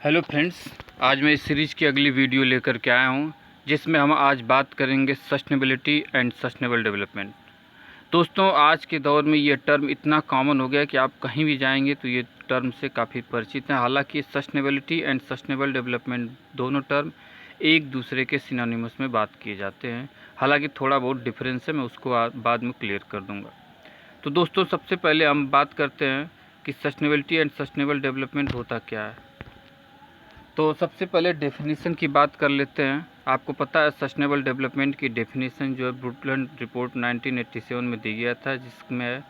Hello friends, आज मैं इस सीरीज़ की अगली वीडियो लेकर के आया हूँ जिसमें हम आज बात करेंगे सस्टेनेबिलिटी एंड सस्टेनेबल डेवलपमेंट। दोस्तों, आज के दौर में ये टर्म इतना कॉमन हो गया कि आप कहीं भी जाएंगे तो ये टर्म से काफ़ी परिचित हैं। हालांकि सस्टेनेबिलिटी एंड सस्टेनेबल डेवलपमेंट दोनों टर्म एक दूसरे के सिनोनिमस में बात किए जाते हैं। हालांकि थोड़ा बहुत डिफरेंस है, मैं उसको बाद में क्लियर कर दूँगा। तो दोस्तों, सबसे पहले हम बात करते हैं कि सस्टेनेबिलिटी एंड सस्टेनेबल डेवलपमेंट होता क्या है। तो सबसे पहले डेफिनेशन की बात कर लेते हैं। आपको पता है सस्टेनेबल डेवलपमेंट की डेफिनेशन जो है ब्रुकलिन रिपोर्ट 1987 में दी गया था, जिसमें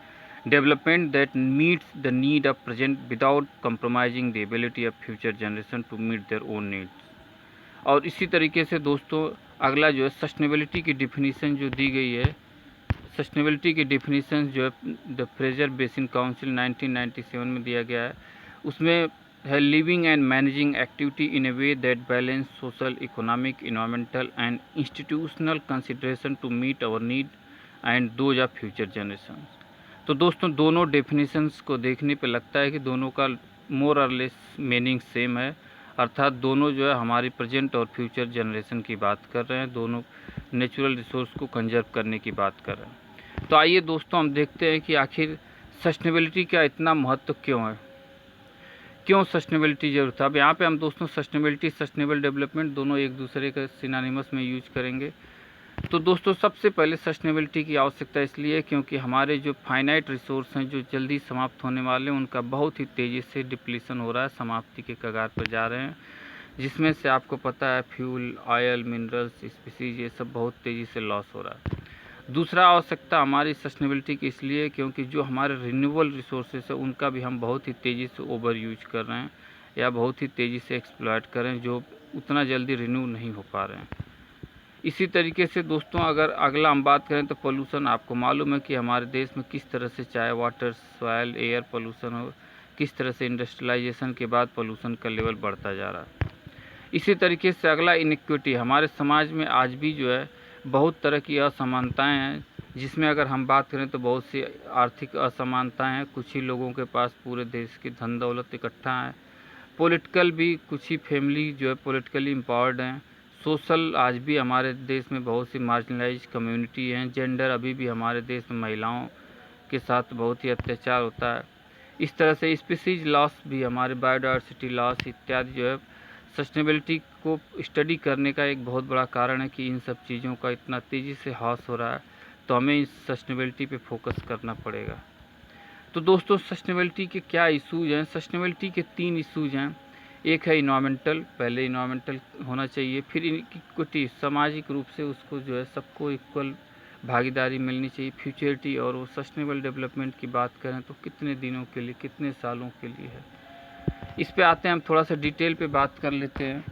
development that meets the need of present without compromising the ability of future generation to meet their own needs. और इसी तरीके से दोस्तों, अगला जो है सस्टेनेबिलिटी की डेफिनेशन जो दी गई है, सस्टेनेबिलिटी की डेफिनेशन जो है द फ्रेजर बेसिन काउंसिल 1997 में दिया गया है, उसमें है living and managing activity in a way that balance social, economic, environmental and institutional consideration to meet our need and those of future generation. तो दोस्तों, दोनों डेफिनेशंस को देखने पे लगता है कि दोनों का मोर और लेस मीनिंग सेम है, अर्थात दोनों जो है हमारी प्रेजेंट और फ्यूचर जनरेशन की बात कर रहे हैं, दोनों नेचुरल रिसोर्स को कंजर्व करने की बात कर रहे हैं। तो आइए दोस्तों, हम देखते हैं कि आखिर सस्टेनेबिलिटी का इतना महत्व क्यों है, क्यों सस्टेनेबिलिटी जरूरत है। अब यहाँ पे हम दोस्तों सस्टेनेबिलिटी, सस्टेनेबल डेवलपमेंट दोनों एक दूसरे के सिनोनिमस में यूज करेंगे। तो दोस्तों, सबसे पहले सस्टेनेबिलिटी की आवश्यकता इसलिए क्योंकि हमारे जो फाइनाइट रिसोर्स हैं, जो जल्दी समाप्त होने वाले हैं, उनका बहुत ही तेज़ी से डिप्लीशन हो रहा है, समाप्ति के कगार पर जा रहे हैं। जिसमें से आपको पता है फ्यूल, ऑयल, मिनरल्स, स्पीसीज, ये सब बहुत तेज़ी से लॉस हो रहा है। दूसरा आवश्यकता हमारी सस्टेनेबिलिटी की इसलिए क्योंकि जो हमारे रिन्यूएबल रिसोर्सेज है, उनका भी हम बहुत ही तेज़ी से ओवर यूज कर रहे हैं या बहुत ही तेज़ी से एक्सप्लॉयट कर रहे हैं, जो उतना जल्दी रिन्यू नहीं हो पा रहे हैं। इसी तरीके से दोस्तों, अगर अगला हम बात करें तो पोल्यूशन, आपको मालूम है कि हमारे देश में किस तरह से चाहे वाटर, सॉयल, एयर पोल्यूशन हो, किस तरह से इंडस्ट्रियलाइजेशन के बाद पोल्यूशन का लेवल बढ़ता जा रहा है। इसी तरीके से अगला इनइक्विटी, हमारे समाज में आज भी जो है बहुत तरह की असमानताएं हैं, जिसमें अगर हम बात करें तो बहुत सी आर्थिक असमानताएं हैं। कुछ ही लोगों के पास पूरे देश की धन दौलत इकट्ठा है। पॉलिटिकल भी कुछ ही फैमिली जो है पॉलिटिकली एम्पावर्ड हैं। सोशल, आज भी हमारे देश में बहुत सी मार्जिनलाइज कम्युनिटी हैं। जेंडर, अभी भी हमारे देश में महिलाओं के साथ बहुत ही अत्याचार होता है। इस तरह से स्पीसीज लॉस भी, हमारे बायोडाइवर्सिटी लॉस इत्यादि जो है सस्टेनेबिलिटी को स्टडी करने का एक बहुत बड़ा कारण है कि इन सब चीज़ों का इतना तेज़ी से ह्रास हो रहा है। तो हमें इस सस्टेनेबिलिटी पे फोकस करना पड़ेगा। तो दोस्तों, सस्टेनेबिलिटी के क्या इशूज़ हैं? सस्टेनेबिलिटी के 3 इशूज़ हैं। एक है इन्वायरमेंटल, पहले इन्वायरमेंटल होना चाहिए, फिर इक्विटी, सामाजिक रूप से उसको जो है सबको इक्वल भागीदारी मिलनी चाहिए, फ्यूचरिटी, और वो सस्टेनेबल डेवलपमेंट की बात करें तो कितने दिनों के लिए, कितने सालों के लिए है। इस पे आते हैं, हम थोड़ा सा डिटेल पे बात कर लेते हैं।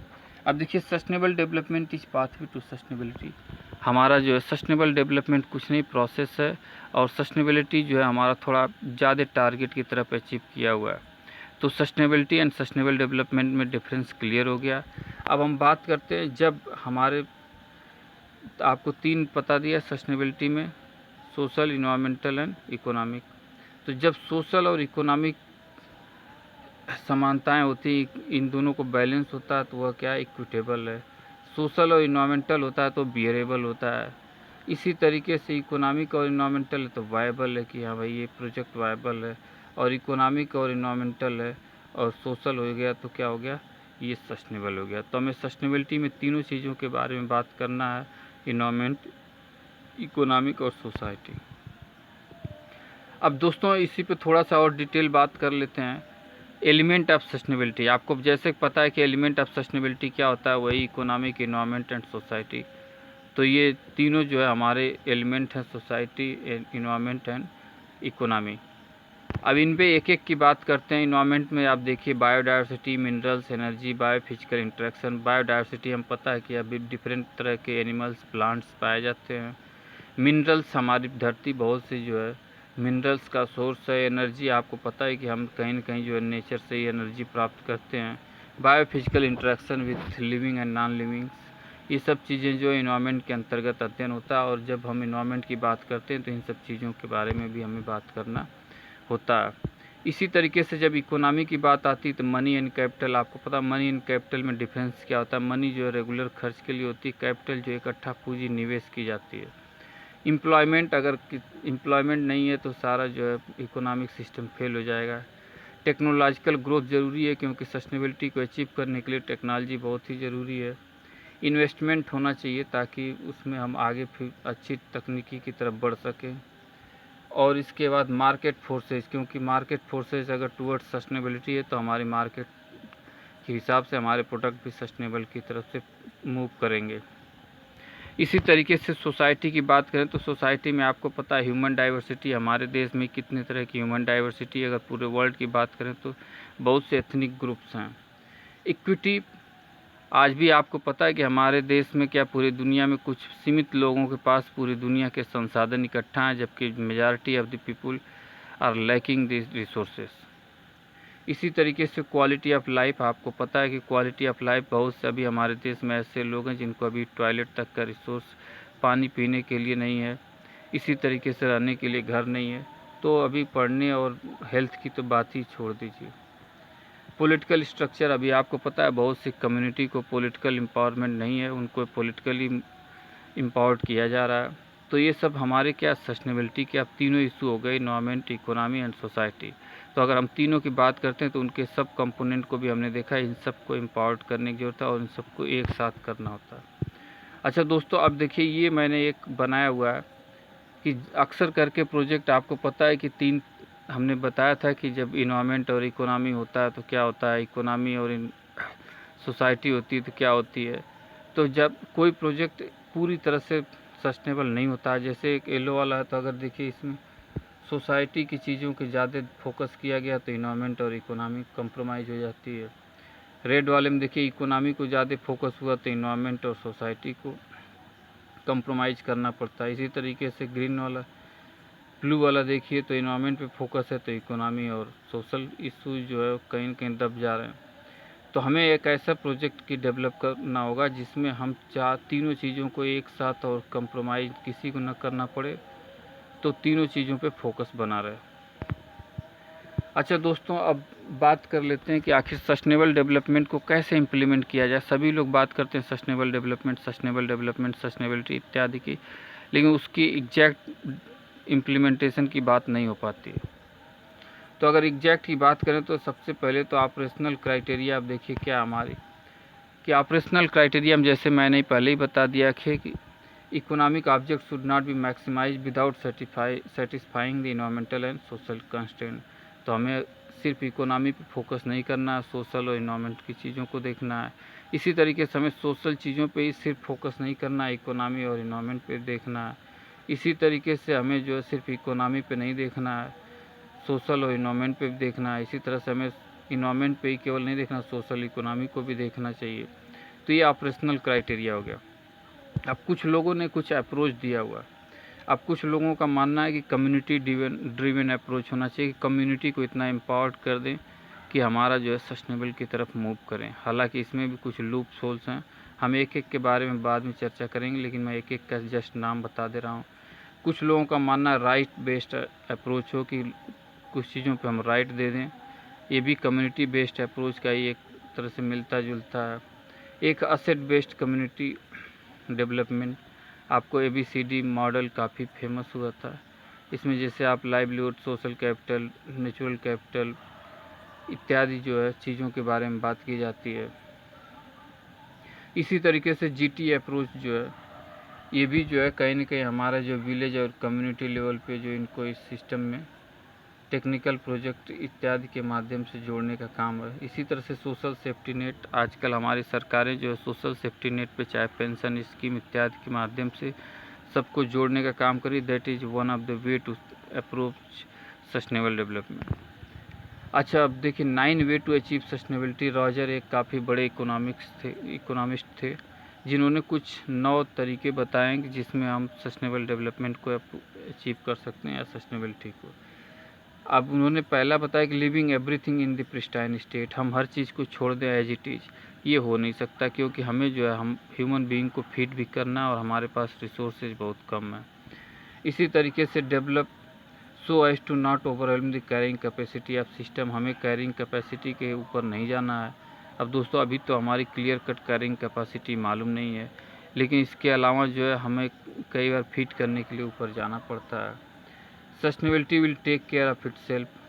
अब देखिए, sustainable development is pathway to sustainability. हमारा जो है सस्टेनेबल डेवलपमेंट कुछ नहीं, प्रोसेस है, और सस्टेनेबिलिटी जो है हमारा थोड़ा ज़्यादा टारगेट की तरफ अचीव किया हुआ है। तो सस्टेनेबिलिटी एंड सस्टेनेबल डेवलपमेंट में डिफरेंस क्लियर हो गया। अब हम बात करते हैं, जब हमारे, आपको 3 पता दिया सस्टेनेबिलिटी में, सोशल, इन्वायरमेंटल एंड इकोनॉमिक। तो जब सोशल और इकोनॉमिक समानताएं होती, इन दोनों को बैलेंस होता है, तो वह क्या है, इक्विटेबल है। सोशल और इन्वायरमेंटल होता है तो बियरेबल होता है। इसी तरीके से इकोनॉमिक और इन्वायरमेंटल है तो वायबल है कि हाँ भाई ये प्रोजेक्ट वायबल है। और इकोनॉमिक और इन्वायरमेंटल है और सोशल हो गया तो क्या हो गया, ये सस्टेनेबल हो गया। तो हमें सस्टेनेबिलिटी में तीनों चीज़ों के बारे में बात करना है, इन्वायरमेंट, इकोनॉमिक और सोसाइटी। अब दोस्तों, इसी पे थोड़ा सा और डिटेल बात कर लेते हैं। एलिमेंट ऑफ सस्टेनेबिलिटी, आपको जैसे पता है कि एलिमेंट ऑफ सस्टेनेबिलिटी क्या होता है, वही इकोनॉमिक, इन्वायरमेंट एंड सोसाइटी। तो ये तीनों जो है हमारे एलिमेंट हैं, सोसाइटी, इन्वायरमेंट एंड इकोनॉमी। अब इन पे एक एक की बात करते हैं। इन्वायरमेंट में आप देखिए biodiversity, minerals, energy, biophysical interaction. Biodiversity हम पता है कि अभी डिफरेंट तरह के एनिमल्स, प्लांट्स पाए जाते हैं। मिनरल्स, हमारी धरती बहुत सी जो है मिनरल्स का सोर्स है। एनर्जी, आपको पता है कि हम कहीं न कहीं जो है नेचर से ही एनर्जी प्राप्त करते हैं। Biophysical interaction with living and non living, ये सब चीज़ें जो इन्वायरमेंट के अंतर्गत अध्ययन होता है। और जब हम इन्वायरमेंट की बात करते हैं तो इन सब चीज़ों के बारे में भी हमें बात करना होता है। इसी तरीके से जब इकोनॉमी की बात आती है तो मनी एंड कैपिटल, आपको पता मनी एंड कैपिटल में डिफरेंस क्या होता है। मनी जो है रेगुलर खर्च के लिए होती है, कैपिटल जो इकट्ठा पूंजी निवेश की जाती है। एम्प्लॉयमेंट, अगर एम्प्लॉयमेंट नहीं है तो सारा जो है इकोनॉमिक सिस्टम फेल हो जाएगा। टेक्नोलॉजिकल ग्रोथ ज़रूरी है क्योंकि सस्टेनेबिलिटी को अचीव करने के लिए टेक्नोलॉजी बहुत ही ज़रूरी है। इन्वेस्टमेंट होना चाहिए ताकि उसमें हम आगे फिर अच्छी तकनीकी की तरफ बढ़ सकें। और इसके बाद मार्केट फोर्सेज, क्योंकि मार्केट फोर्सेज अगर टूवर्ड्स सस्टेनेबिलिटी है तो हमारी मार्केट के हिसाब से हमारे प्रोडक्ट भी सस्टेनेबल की तरफ से मूव करेंगे। इसी तरीके से सोसाइटी की बात करें तो सोसाइटी में आपको पता है ह्यूमन डाइवर्सिटी, हमारे देश में कितने तरह की ह्यूमन डाइवर्सिटी, अगर पूरे वर्ल्ड की बात करें तो बहुत से एथनिक ग्रुप्स हैं। इक्विटी, आज भी आपको पता है कि हमारे देश में क्या पूरी दुनिया में कुछ सीमित लोगों के पास पूरी दुनिया के संसाधन इकट्ठा हैं, जबकि majority of the people are lacking this resources. इसी तरीके से क्वालिटी ऑफ लाइफ, आपको पता है कि क्वालिटी ऑफ लाइफ बहुत से अभी हमारे देश में ऐसे लोग हैं जिनको अभी टॉयलेट तक का रिसोर्स, पानी पीने के लिए नहीं है, इसी तरीके से रहने के लिए घर नहीं है, तो अभी पढ़ने और हेल्थ की तो बात ही छोड़ दीजिए। पॉलिटिकल स्ट्रक्चर, अभी आपको पता है बहुत सी कम्युनिटी को पॉलिटिकल एम्पावरमेंट नहीं है, उनको पॉलिटिकली एम्पावर्ड किया जा रहा है। तो ये सब हमारे क्या सस्टेनेबिलिटी के अब तीनों इशू हो गए, एनवायरनमेंट, इकोनॉमी एंड सोसाइटी। तो अगर हम तीनों की बात करते हैं तो उनके सब कंपोनेंट को भी हमने देखा, इन सबको एम्पावर्ड करने की ज़रूरत है और इन सबको एक साथ करना होता है। अच्छा दोस्तों, अब देखिए ये मैंने एक बनाया हुआ है कि अक्सर करके प्रोजेक्ट, आपको पता है कि तीन हमने बताया था कि जब इन्वायरमेंट और इकोनॉमी होता है तो क्या होता है, इकोनॉमी और सोसाइटी होती है तो क्या होती है। तो जब कोई प्रोजेक्ट पूरी तरह से सस्टेनेबल नहीं होता है, जैसे एक येलो वाला है, तो अगर देखिए इसमें सोसाइटी की चीज़ों के ज़्यादा फोकस किया गया तो इन्वायरमेंट और इकोनॉमी कंप्रोमाइज़ हो जाती है। रेड वाले में देखिए इकोनॉमी को ज़्यादा फोकस हुआ तो इन्वायरमेंट और सोसाइटी को कंप्रोमाइज़ करना पड़ता है। इसी तरीके से ग्रीन वाला, ब्लू वाला देखिए तो इन्वायरमेंट पे फोकस है तो इकोनॉमी और सोशल इशूज़ जो है कहीं न कहीं दब जा रहे हैं। तो हमें एक ऐसा प्रोजेक्ट की डेवलप करना होगा जिसमें हम तीनों चीज़ों को एक साथ और कंप्रोमाइज़ किसी को न करना पड़े, तो तीनों चीज़ों पे फोकस बना रहे। अच्छा दोस्तों, अब बात कर लेते हैं कि आखिर सस्टेनेबल डेवलपमेंट को कैसे इम्प्लीमेंट किया जाए। सभी लोग बात करते हैं सस्टेनेबल डेवलपमेंट, सस्टेनेबिलिटी इत्यादि की, लेकिन उसकी एग्जैक्ट इम्प्लीमेंटेशन की बात नहीं हो पाती है। तो अगर एग्जैक्ट की बात करें तो सबसे पहले तो ऑपरेशनल क्राइटेरिया, आप देखिए क्या हमारी कि ऑपरेशनल क्राइटेरिया में जैसे मैंने पहले ही बता दिया है कि economic object should not be maximise without satisfying the environmental and social constraint. तो हमें सिर्फ इकोनॉमी पे फोकस नहीं करना है, सोशल और इन्वायरमेंट की चीज़ों को देखना है। इसी तरीके से हमें सोशल चीज़ों पे ही सिर्फ फोकस नहीं करना है, इकोनॉमी और इन्वायरमेंट पे देखना है। इसी तरीके से हमें जो है सिर्फ इकोनॉमी पे नहीं देखना है, सोशल और इन्वायरमेंट पे भी देखना है। इसी तरह से हमें इन्वायरमेंट पे ही केवल नहीं देखना, सोशल इकोनॉमी को भी देखना चाहिए। तो ये ऑपरेशनल क्राइटेरिया हो गया। अब कुछ लोगों ने कुछ अप्रोच दिया हुआ है। अब कुछ लोगों का मानना है कि कम्युनिटी ड्रिवन अप्रोच होना चाहिए, कि कम्युनिटी को इतना एम्पावर्ड कर दें कि हमारा जो है सस्टेनेबल की तरफ मूव करें। हालांकि इसमें भी कुछ लूप होल्स हैं, हम एक एक के बारे में बाद में चर्चा करेंगे, लेकिन मैं एक एक का जस्ट नाम बता दे रहा हूँ। कुछ लोगों का मानना राइट बेस्ड अप्रोच हो, कि कुछ चीज़ों पे हम राइट दे दें, ये भी कम्युनिटी बेस्ड अप्रोच का ही एक तरह से मिलता जुलता है। एक असेट बेस्ड कम्युनिटी डेवलपमेंट, आपको ABCD मॉडल काफ़ी फेमस हुआ था। इसमें जैसे आप livelihood, social capital, natural capital इत्यादि जो है चीज़ों के बारे में बात की जाती है। इसी तरीके से GT अप्रोच जो है, ये भी जो है कहीं ना कहीं हमारा जो विलेज और कम्युनिटी लेवल पे जो इनको इस सिस्टम में टेक्निकल प्रोजेक्ट इत्यादि के माध्यम से जोड़ने का काम है। इसी तरह से सोशल सेफ्टी नेट, आजकल हमारी सरकारें जो है सोशल सेफ्टी नेट पे चाहे पेंशन स्कीम इत्यादि के माध्यम से सबको जोड़ने का काम करी। That is one of the way to approach sustainable development. अच्छा, अब देखिए 9 way to achieve sustainability. Roger एक काफ़ी बड़े इकोनॉमिस्ट थे जिन्होंने कुछ 9 तरीके बताए कि जिसमें हम सस्टेनेबल डेवलपमेंट को अचीव कर सकते हैं या सस्टेनेबिलिटी को। अब उन्होंने पहला बताया कि living everything in the pristine state, हम हर चीज़ को छोड़ दें एज इट इज़, ये हो नहीं सकता, क्योंकि हमें जो है हम ह्यूमन बीइंग को फीड भी करना है और हमारे पास रिसोर्सेज बहुत कम है। इसी तरीके से develop so as to not overwhelm the carrying capacity of system. हमें कैरिंग कैपेसिटी के ऊपर नहीं जाना है। अब दोस्तों अभी तो हमारी क्लियर कट कैरिंग कैपेसिटी मालूम नहीं है, लेकिन इसके अलावा जो है हमें कई बार फिट करने के लिए ऊपर जाना पड़ता है। Sustainability will take care of itself.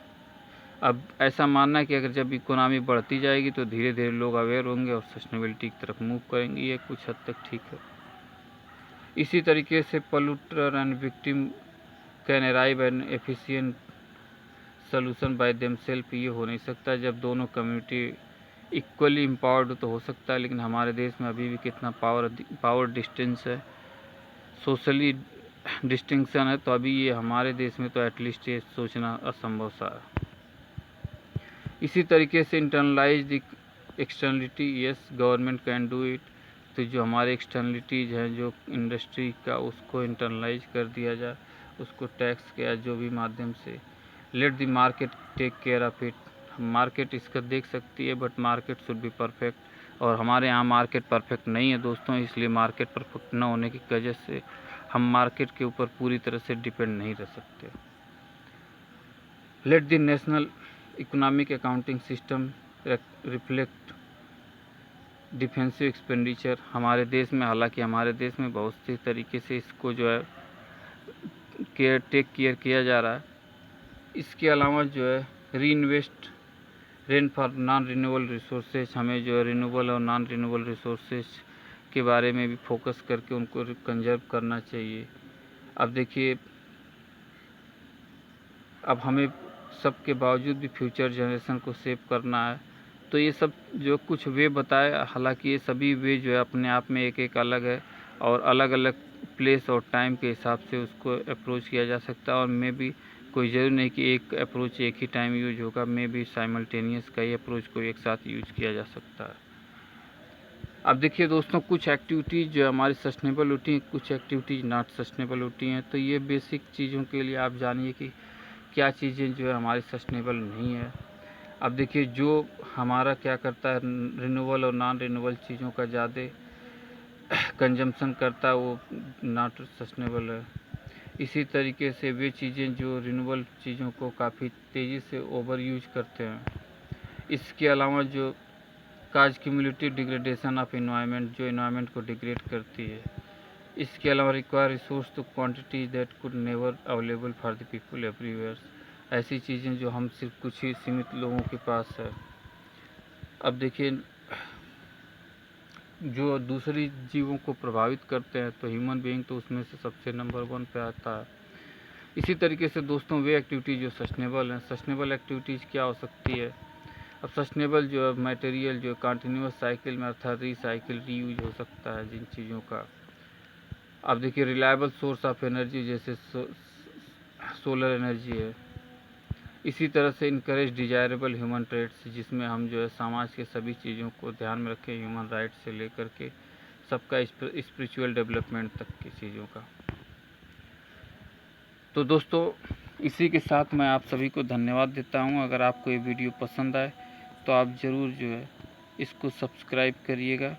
अब ऐसा मानना है कि अगर जब इकोनॉमी बढ़ती जाएगी तो धीरे धीरे लोग अवेयर होंगे और सस्टेनेबिलिटी की तरफ मूव करेंगे। ये कुछ हद तक ठीक है। इसी तरीके से polluter and victim can arrive an efficient solution by themselves. ये हो नहीं सकता। जब दोनों कम्युनिटी इक्वली एम्पावर्ड तो हो सकता है, लेकिन हमारे देश में अभी भी कितना पावर डिस्टेंस है, सोशली डिस्टिंक्शन है, तो अभी ये हमारे देश में तो एटलीस्ट ये सोचना असंभव सा है। इसी तरीके से internalise the externality, yes government can do it. तो जो हमारे एक्सटर्नलिटीज हैं जो इंडस्ट्री का, उसको इंटरनलाइज कर दिया जाए, उसको टैक्स के या जो भी माध्यम से। Let the market take care of it. Market इसका देख सकती है, but market should be perfect, और हमारे यहाँ मार्केट परफेक्ट नहीं है दोस्तों। इसलिए मार्केट परफेक्ट न होने की वजह से हम मार्केट के ऊपर पूरी तरह से डिपेंड नहीं रह सकते। Let the national economic accounting system reflect defensive expenditure. हमारे देश में, हालांकि हमारे देश में बहुत सी तरीके से इसको जो है टेक केयर किया जा रहा है। इसके अलावा जो है री invest rain for non renewable resources. हमें जो है रिन्यूएबल और नॉन रिन्यूएबल रिसोर्सेज के बारे में भी फोकस करके उनको कंजर्व करना चाहिए। अब देखिए, अब हमें सबके बावजूद भी फ्यूचर जनरेशन को सेव करना है। तो ये सब जो कुछ वे बताए, हालांकि ये सभी वे जो है अपने आप में एक एक अलग है, और अलग अलग प्लेस और टाइम के हिसाब से उसको अप्रोच किया जा सकता है। और मैं भी कोई ज़रूर नहीं कि एक अप्रोच एक ही टाइम यूज होगा, मैं भी साइमल्टेनियस कई अप्रोच को एक साथ यूज किया जा सकता है। अब देखिए दोस्तों, कुछ एक्टिविटीज़ जो हमारी सस्टेनेबल होती हैं, कुछ एक्टिविटीज़ नॉट सस्टेनेबल होती हैं। तो ये बेसिक चीज़ों के लिए आप जानिए कि क्या चीज़ें जो है हमारी सस्टेनेबल नहीं है। अब देखिए, जो हमारा क्या करता है, रिन्यूएबल और नॉन रिन्यूएबल चीज़ों का ज़्यादा कंजम्पशन करता है, वो नॉट सस्टेनेबल है। इसी तरीके से वे चीज़ें जो रिन्यूएबल चीज़ों को काफ़ी तेज़ी से ओवर यूज करते हैं। इसके अलावा जो काज क्यूमुलेटिव डिग्रेडेशन ऑफ एनवायरनमेंट, जो एनवायरनमेंट को डिग्रेड करती है। इसके अलावा require resource two quantities that could never available for the people everywhere. ऐसी चीज़ें जो हम सिर्फ कुछ ही सीमित लोगों के पास है। अब देखिए, जो दूसरी जीवों को प्रभावित करते हैं, तो ह्यूमन बीइंग तो उसमें से सबसे नंबर 1 पे आता है। इसी तरीके से दोस्तों, वे एक्टिविटीज़ जो सस्टेनेबल हैं, सस्टेनेबल एक्टिविटीज़ क्या हो सकती है। अब सस्टेनेबल जो है मटेरियल जो कंटिन्यूस साइकिल में, अर्थात रिसाइकिल रीयूज हो सकता है जिन चीज़ों का। अब देखिए, रिलायबल सोर्स ऑफ एनर्जी जैसे सोलर एनर्जी है। इसी तरह से इनकरेज डिजायरेबल ह्यूमन ट्रेड्स, जिसमें हम जो है समाज के सभी चीज़ों को ध्यान में रखें, ह्यूमन राइट्स से लेकर के सबका स्पिरिचुअल डेवलपमेंट तक की चीज़ों का। तो दोस्तों, इसी के साथ मैं आप सभी को धन्यवाद देता हूं। अगर आपको ये वीडियो पसंद आए तो आप ज़रूर जो है इसको सब्सक्राइब करिएगा।